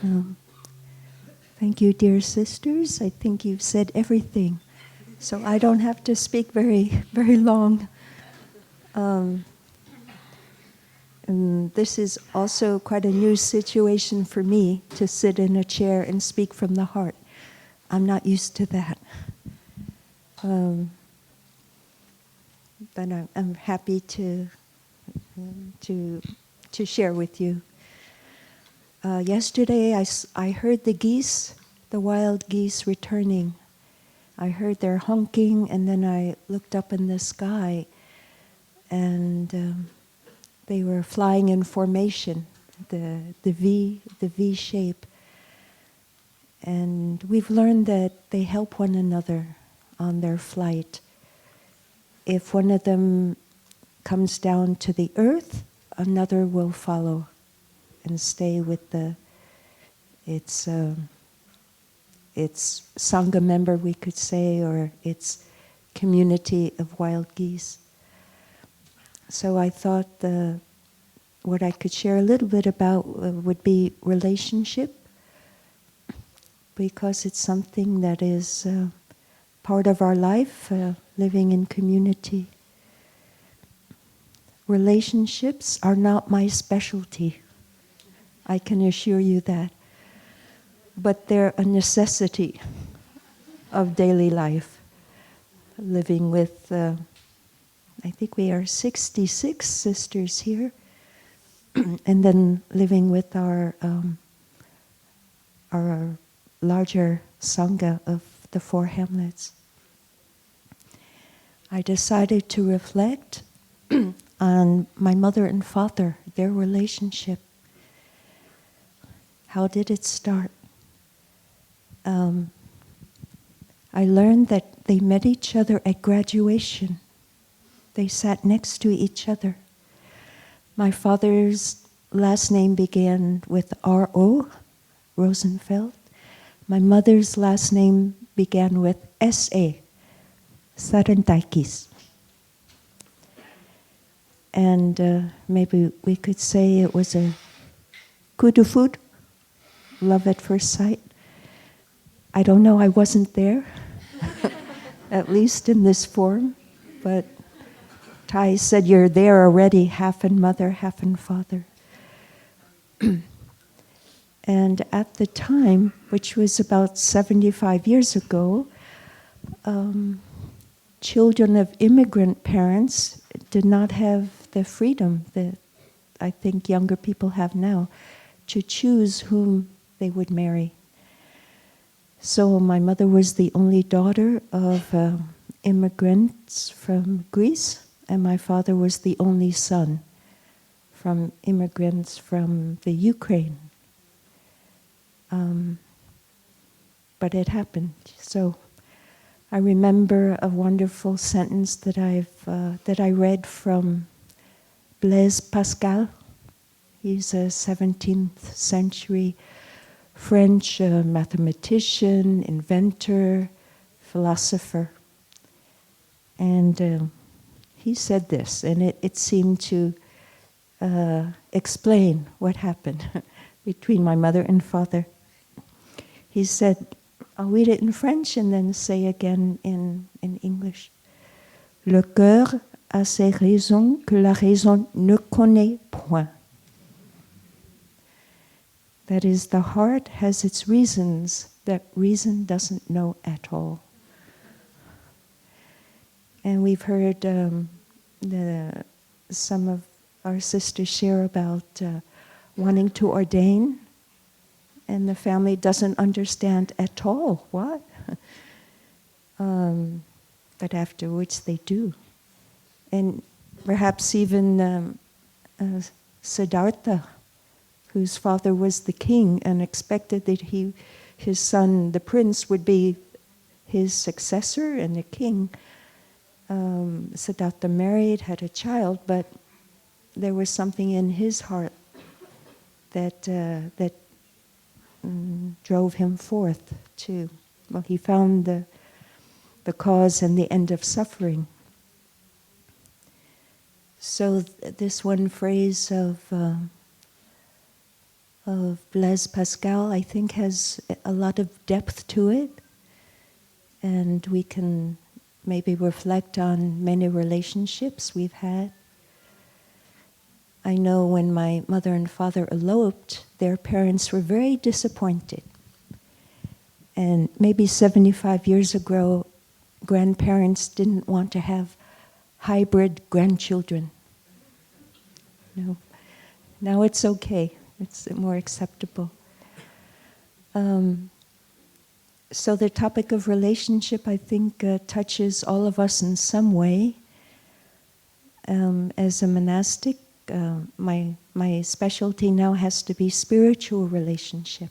Um, Thank you, dear sisters. I think you've said everything, so I don't have to speak very long. And this is also quite a new situation for me, to sit in a chair and speak from the heart. I'm not used to that. But I'm happy to share with you. Yesterday I heard the geese, the wild geese returning. I heard their honking, and then I looked up in the sky, and they were flying in formation, the V shape. And we've learned that they help one another on their flight. If one of them comes down to the earth, another will follow and stay with its Sangha member, we could say, or its community of wild geese. So I thought what I could share a little bit about would be relationship, because it's something that is part of our life, living in community. Relationships are not my specialty, I can assure you that. But they're a necessity of daily life. Living with, I think we are 66 sisters here, and then living with our larger Sangha of the Four Hamlets. I decided to reflect on my mother and father, their relationship. How did it start? I learned that they met each other at graduation. They sat next to each other. My father's last name began with R.O., Rosenfeld. My mother's last name began with S.A., Sarantakis. And maybe we could say it was a coup de foudre, love at first sight. I don't know, I wasn't there, at least in this form, but Thầy said, you're there already, half in mother, half in father. And at the time, which was about 75 years ago, children of immigrant parents did not have the freedom that I think younger people have now to choose whom they would marry. So my mother was the only daughter of immigrants from Greece, and my father was the only son from immigrants from the Ukraine. But it happened. So I remember a wonderful sentence that I read from Blaise Pascal. He's a 17th century French mathematician, inventor, philosopher. And he said this, and it seemed to explain what happened between my mother and father. He said, I'll read it in French and then say again in English. Le cœur a ses raisons que la raison ne connaît point. That is, the heart has its reasons that reason doesn't know at all. And we've heard some of our sisters share about wanting to ordain, and the family doesn't understand at all what. But afterwards they do. And perhaps even Siddhartha, whose father was the king and expected that his son, the prince, would be his successor and the king. Siddhartha married, had a child, but there was something in his heart that drove him forth to, well, he found the cause and the end of suffering. So this one phrase of of Blaise Pascal, I think, has a lot of depth to it. And we can maybe reflect on many relationships we've had. I know when my mother and father eloped, their parents were very disappointed. And maybe 75 years ago, grandparents didn't want to have hybrid grandchildren. No. Now it's okay. It's more acceptable. So the topic of relationship, I think, touches all of us in some way. As a monastic, my specialty now has to be spiritual relationship.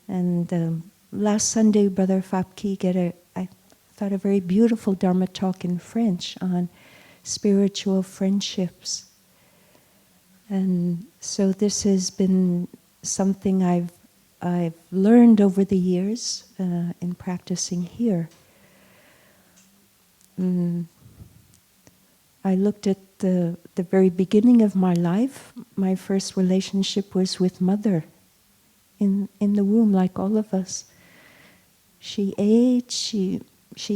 And last Sunday, Brother Fapki I thought, a very beautiful Dharma talk in French on spiritual friendships. And so this has been something I've learned over the years in practicing here. I looked at the very beginning of my life. My first relationship was with Mother in the womb, like all of us. She ate. She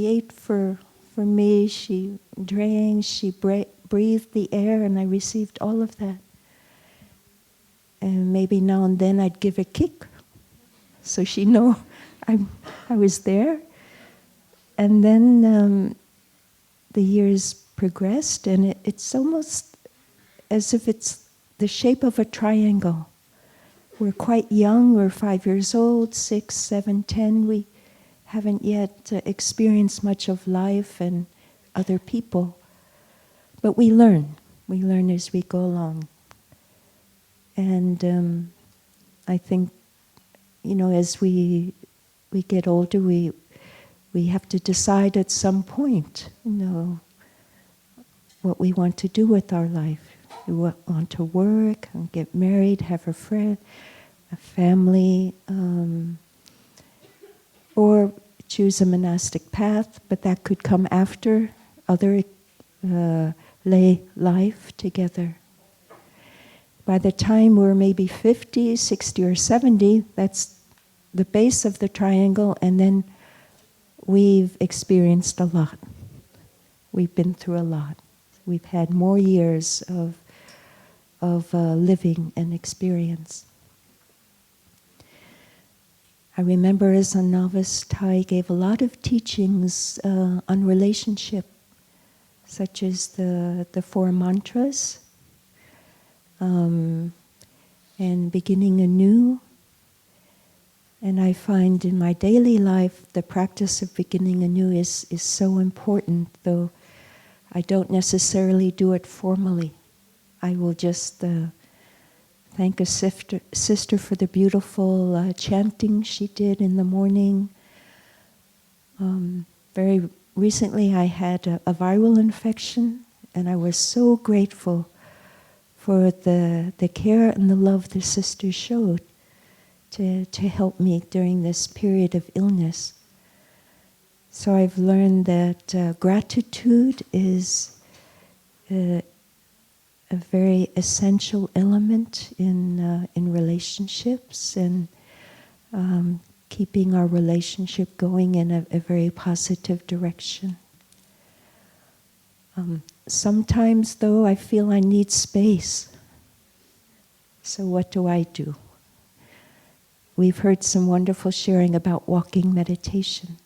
ate for me. She drank. She breathed the air, and I received all of that. And maybe now and then I'd give a kick, so she know I was there. And then the years progressed, and it's almost as if it's the shape of a triangle. We're quite young, we're 5 years old, 6, 7, 10. We haven't yet experienced much of life and other people. But we learn as we go along. And I think, as we get older, we have to decide at some point, what we want to do with our life. We want to work, and get married, have a friend, a family, or choose a monastic path, but that could come after other lay life together. By the time we're maybe 50, 60, or 70, that's the base of the triangle, and then we've experienced a lot. We've been through a lot. We've had more years of living and experience. I remember as a novice, Thầy gave a lot of teachings on relationship, such as the 4 mantras, and beginning anew. And I find in my daily life the practice of beginning anew is so important, though I don't necessarily do it formally. I will just thank a sister for the beautiful chanting she did in the morning. Very recently I had a viral infection, and I was so grateful for the care and the love the sister showed to help me during this period of illness. So I've learned that gratitude is a very essential element in relationships, and keeping our relationship going in a very positive direction. Sometimes, though, I feel I need space. So what do? We've heard some wonderful sharing about walking meditation.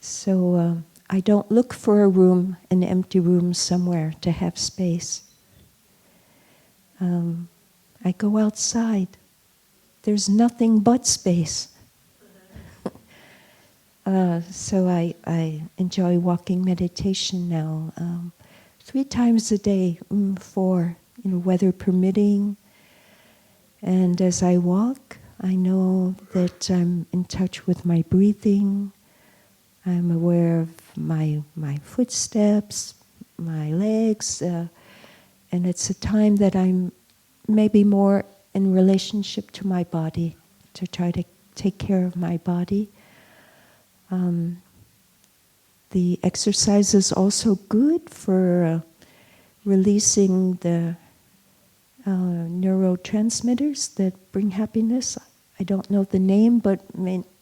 So I don't look for a room, an empty room somewhere to have space. I go outside. There's nothing but space. So I enjoy walking meditation now 3 times a day, 4, weather permitting. And as I walk, I know that I'm in touch with my breathing. I'm aware of my footsteps, my legs, and it's a time that I'm maybe more in relationship to my body, to try to take care of my body. The exercise is also good for releasing the neurotransmitters that bring happiness. I don't know the name, but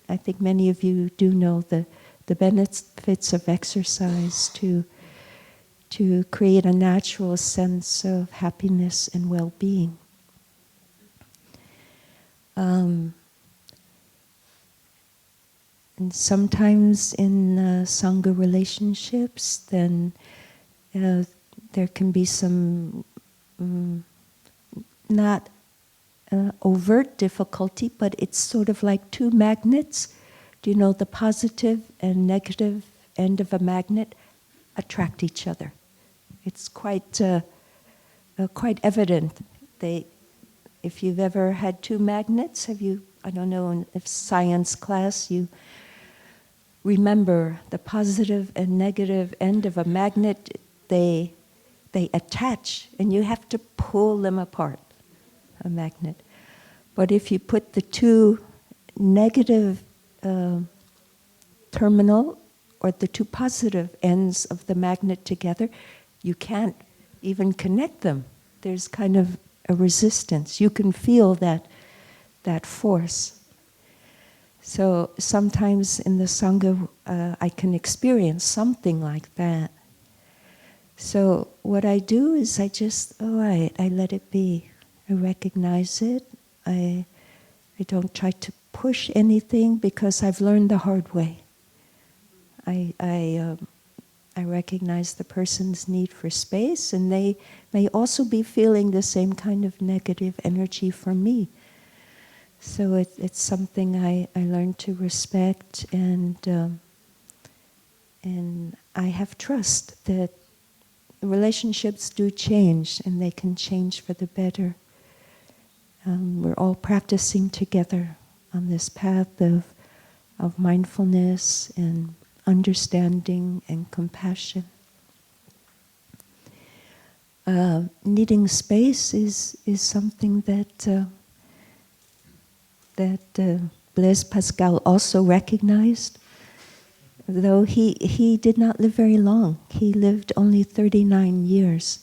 I think many of you do know the benefits of exercise to create a natural sense of happiness and well-being. And sometimes in Sangha relationships, then there can be some not overt difficulty, but it's sort of like two magnets. Do you know the positive and negative end of a magnet attract each other? It's quite evident. If you've ever had two magnets, I don't know, if science class, you remember the positive and negative end of a magnet, they attach, and you have to pull them apart, a magnet. But if you put the two negative terminal or the two positive ends of the magnet together, you can't even connect them. There's kind of a resistance. You can feel that force. So sometimes in the Sangha, I can experience something like that. So what I do is I just, I let it be. I recognize it. I don't try to push anything because I've learned the hard way. I recognize the person's need for space, and they may also be feeling the same kind of negative energy from me. So it's something I learned to respect, and I have trust that relationships do change, and they can change for the better. We're all practicing together on this path of mindfulness and understanding and compassion. Needing space is something that Blaise Pascal also recognized, though he did not live very long. He lived only 39 years.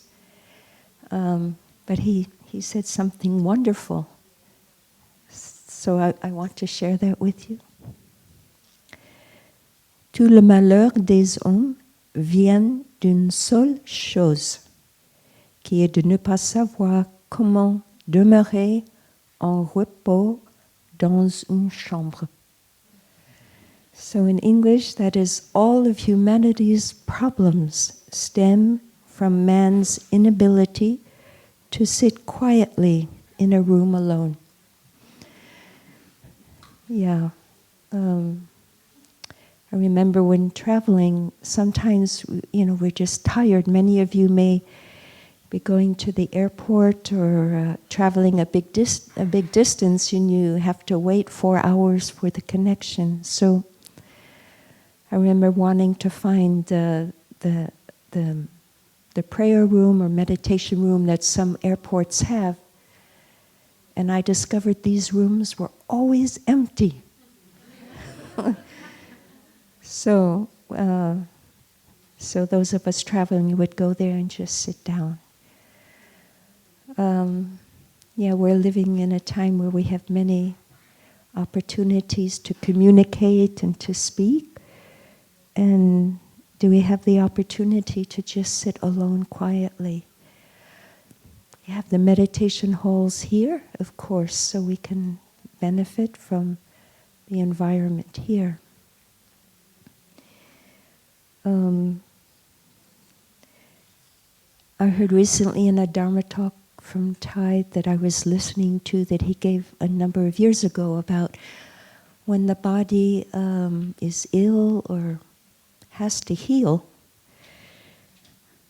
But he said something wonderful. So I want to share that with you. Tout le malheur des hommes vient d'une seule chose, qui est de ne pas savoir comment demeurer en repos dans une chambre. So in English, that is, all of humanity's problems stem from man's inability to sit quietly in a room alone. Yeah. I remember when traveling, sometimes, we're just tired. Many of you may be going to the airport or traveling a big distance, and you have to wait 4 hours for the connection. So I remember wanting to find the prayer room or meditation room that some airports have, and I discovered these rooms were always empty. So those of us traveling would go there and just sit down. We're living in a time where we have many opportunities to communicate and to speak. And do we have the opportunity to just sit alone quietly? You have the meditation halls here, of course, so we can benefit from the environment here. I heard recently in a Dharma talk from Thầy that I was listening to that he gave a number of years ago about when the body is ill or has to heal,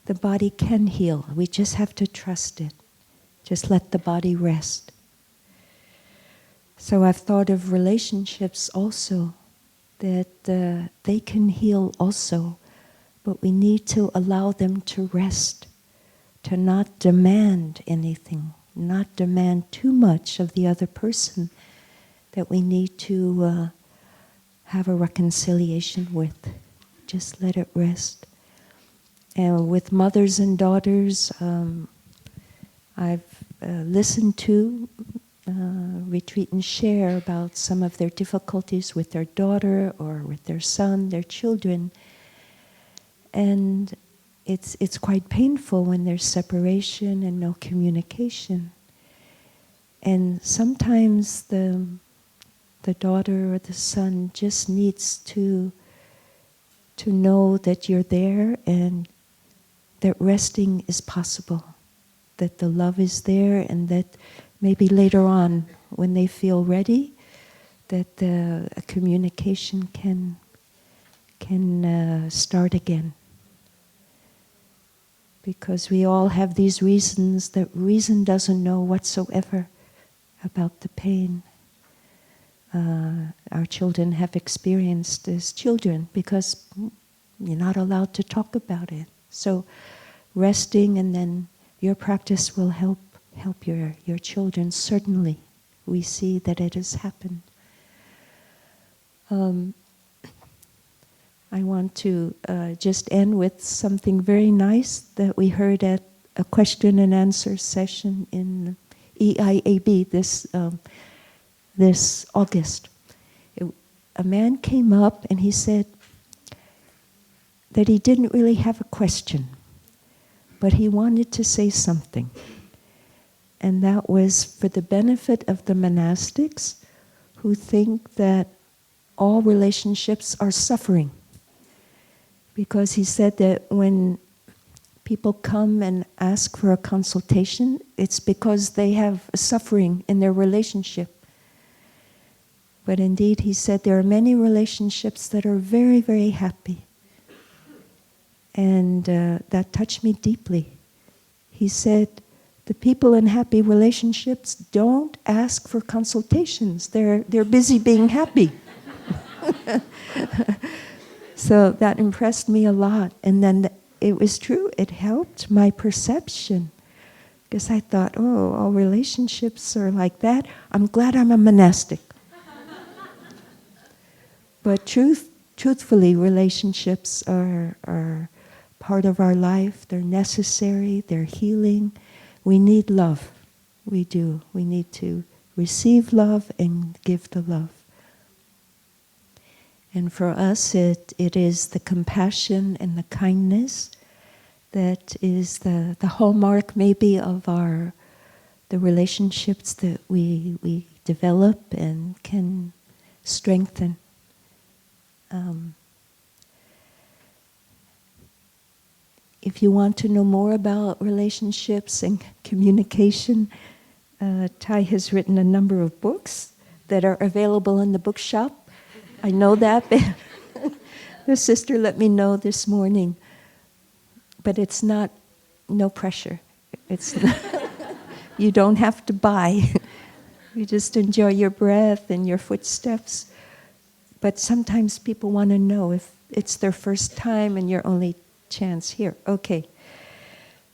the body can heal. We just have to trust it. Just let the body rest. So I've thought of relationships also, that they can heal also, but we need to allow them to rest, to not demand anything, not demand too much of the other person that we need to have a reconciliation with. Just let it rest. And with mothers and daughters, I've listen to, retreat and share about some of their difficulties with their daughter or with their son, their children. And it's quite painful when there's separation and no communication. And sometimes the daughter or the son just needs to know that you're there and that resting is possible, that the love is there, and that maybe later on, when they feel ready, that the communication can start again. Because we all have these reasons that reason doesn't know whatsoever about the pain our children have experienced as children, because you're not allowed to talk about it. So resting, and then your practice will help your children. Certainly, we see that it has happened. I want to just end with something very nice that we heard at a question and answer session in EIAB this August. A man came up and he said that he didn't really have a question, but he wanted to say something. And that was for the benefit of the monastics who think that all relationships are suffering. Because he said that when people come and ask for a consultation, it's because they have a suffering in their relationship. But indeed, he said there are many relationships that are very, very happy. And that touched me deeply. He said, the people in happy relationships don't ask for consultations. They're busy being happy. So that impressed me a lot. And then it was true. It helped my perception. Because I thought, oh, all relationships are like that. I'm glad I'm a monastic. But truthfully, relationships are part of our life. They're necessary. They're healing. We need love. We do. We need to receive love and give the love. And for us, it is the compassion and the kindness that is the hallmark maybe of the relationships that we develop and can strengthen. If you want to know more about relationships and communication, Thầy has written a number of books that are available in the bookshop. I know that. The sister let me know this morning. But it's not, no pressure. It's not, you don't have to buy. You just enjoy your breath and your footsteps. But sometimes people want to know if it's their first time and your only chance here. Okay.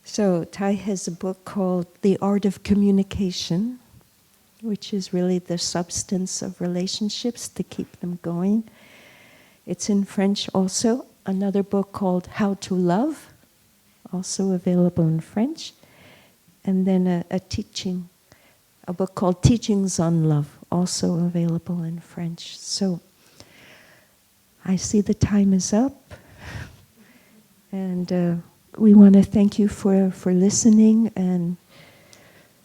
So Thầy has a book called The Art of Communication, which is really the substance of relationships to keep them going. It's in French also. Another book called How to Love, also available in French. And then a book called Teachings on Love, also available in French. So I see the time is up. And we want to thank you for listening and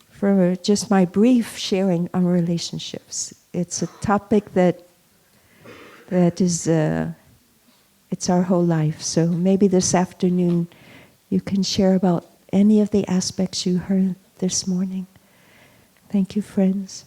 for just my brief sharing on relationships. It's a topic that is, it's our whole life. So maybe this afternoon you can share about any of the aspects you heard this morning. Thank you, friends.